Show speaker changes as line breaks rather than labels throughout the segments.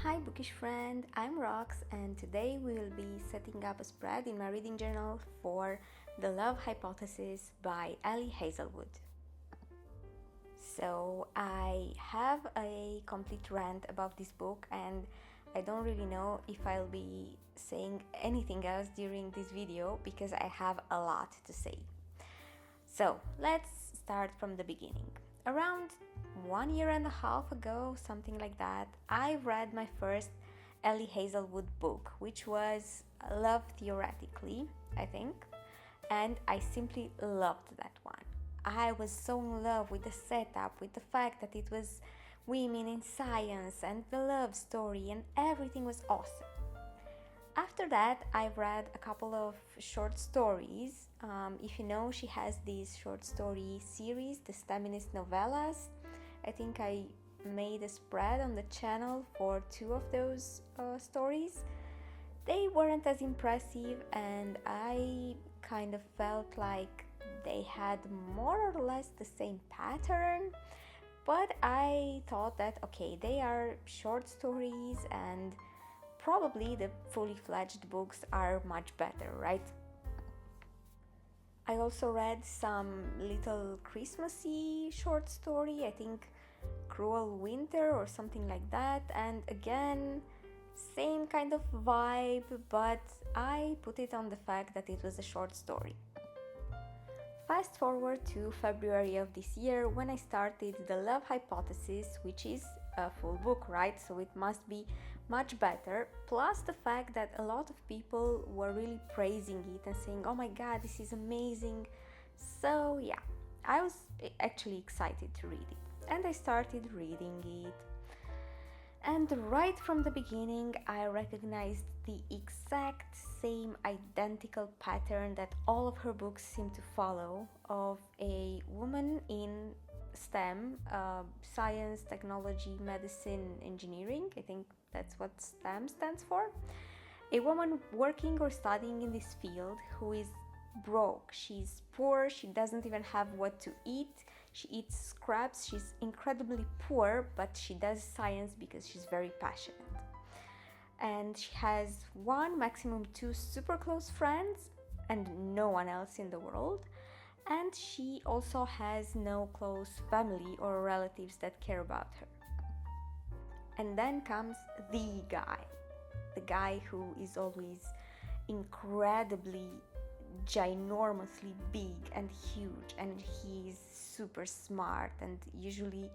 Hi bookish friend, I'm Rox and today we will be setting up a spread in my reading journal for The Love Hypothesis by Ali Hazelwood. So I have a complete rant about this book and I don't really know if I'll be saying anything else during this video because I have a lot to say. So let's start from the beginning. Around 1.5 years ago, something like that, I read my first Ali Hazelwood book, which was Love Theoretically, I think, and I simply loved that one. I was so in love with the setup, with the fact that it was women in science and the love story, and everything was awesome. After that, I read a couple of short stories. If you know, she has this short story series, the Feminist Novellas. I think I made a spread on the channel for 2 of those stories. They weren't as impressive and I kind of felt like they had more or less the same pattern. But I thought that, okay, they are short stories and probably the fully fledged books are much better, right? I also read some little Christmassy short story, I think Cruel Winter or something like that, and again, same kind of vibe, but I put it on the fact that it was a short story. Fast forward to February of this year when I started The Love Hypothesis, which is a full book, right? So it must be much better, plus the fact that a lot of people were really praising it and saying, oh my god, this is amazing. So yeah, I was actually excited to read it and I started reading it. And right from the beginning, I recognized the exact same identical pattern that all of her books seem to follow, of a woman in STEM, science, technology, medicine, engineering. I think that's what STEM stands for. A woman working or studying in this field who is broke. She's poor, she doesn't even have what to eat. She eats scraps, she's incredibly poor, but she does science because she's very passionate. And she has 1, maximum 2 super close friends and no one else in the world. And she also has no close family or relatives that care about her. And then comes the guy who is always incredibly ginormously big and huge, and he's super smart and usually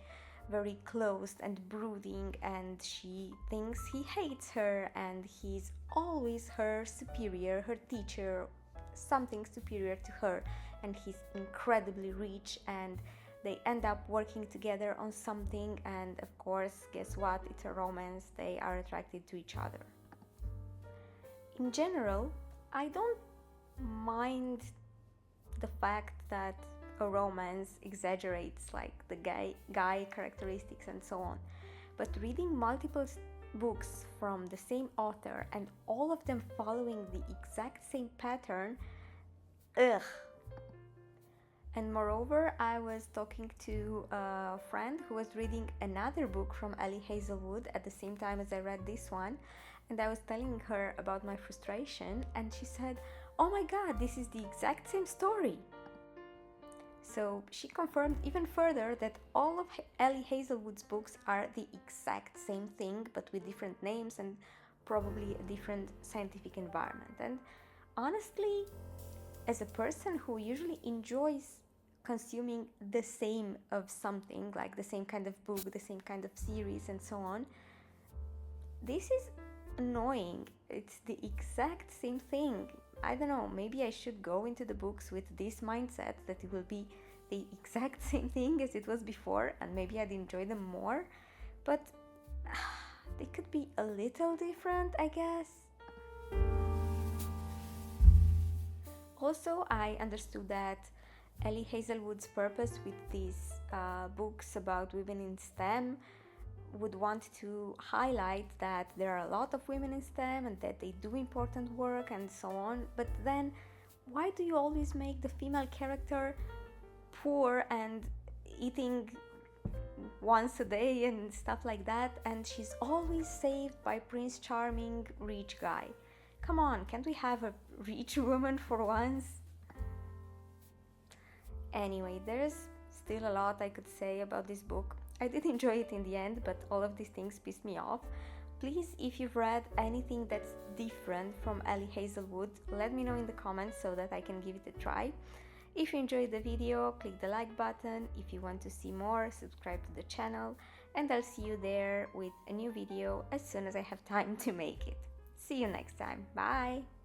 very closed and brooding, and she thinks he hates her, and he's always her superior, her teacher, something superior to her, and he's incredibly rich, and they end up working together on something, and of course, guess what? It's a romance. They are attracted to each other. In general, I don't mind the fact that a romance exaggerates like the guy characteristics and so on, but reading multiple books from the same author and all of them following the exact same pattern, ugh. And moreover, I was talking to a friend who was reading another book from Ali Hazelwood at the same time as I read this one, and I was telling her about my frustration, and she said, oh my god, this is the exact same story. So she confirmed even further that all of Ali Hazelwood's books are the exact same thing, but with different names and probably a different scientific environment. And honestly, as a person who usually enjoys consuming the same of something, like the same kind of book, the same kind of series and so on, this is annoying. It's the exact same thing. I don't know, maybe I should go into the books with this mindset that it will be the exact same thing as it was before, and maybe I'd enjoy them more, but they could be a little different, I guess. Also, I understood that Ali Hazelwood's purpose with these books about women in STEM would want to highlight that there are a lot of women in STEM and that they do important work and so on, but then why do you always make the female character poor and eating once a day and stuff like that, and she's always saved by Prince Charming rich guy. Come on, can't we have a rich woman for once? Anyway, there's still a lot I could say about this book. I did enjoy it in the end, but all of these things pissed me off. Please, if you've read anything that's different from Ali Hazelwood, let me know in the comments so that I can give it a try. If you enjoyed the video, click the like button. If you want to see more, subscribe to the channel, and I'll see you there with a new video as soon as I have time to make it. See you next time. Bye!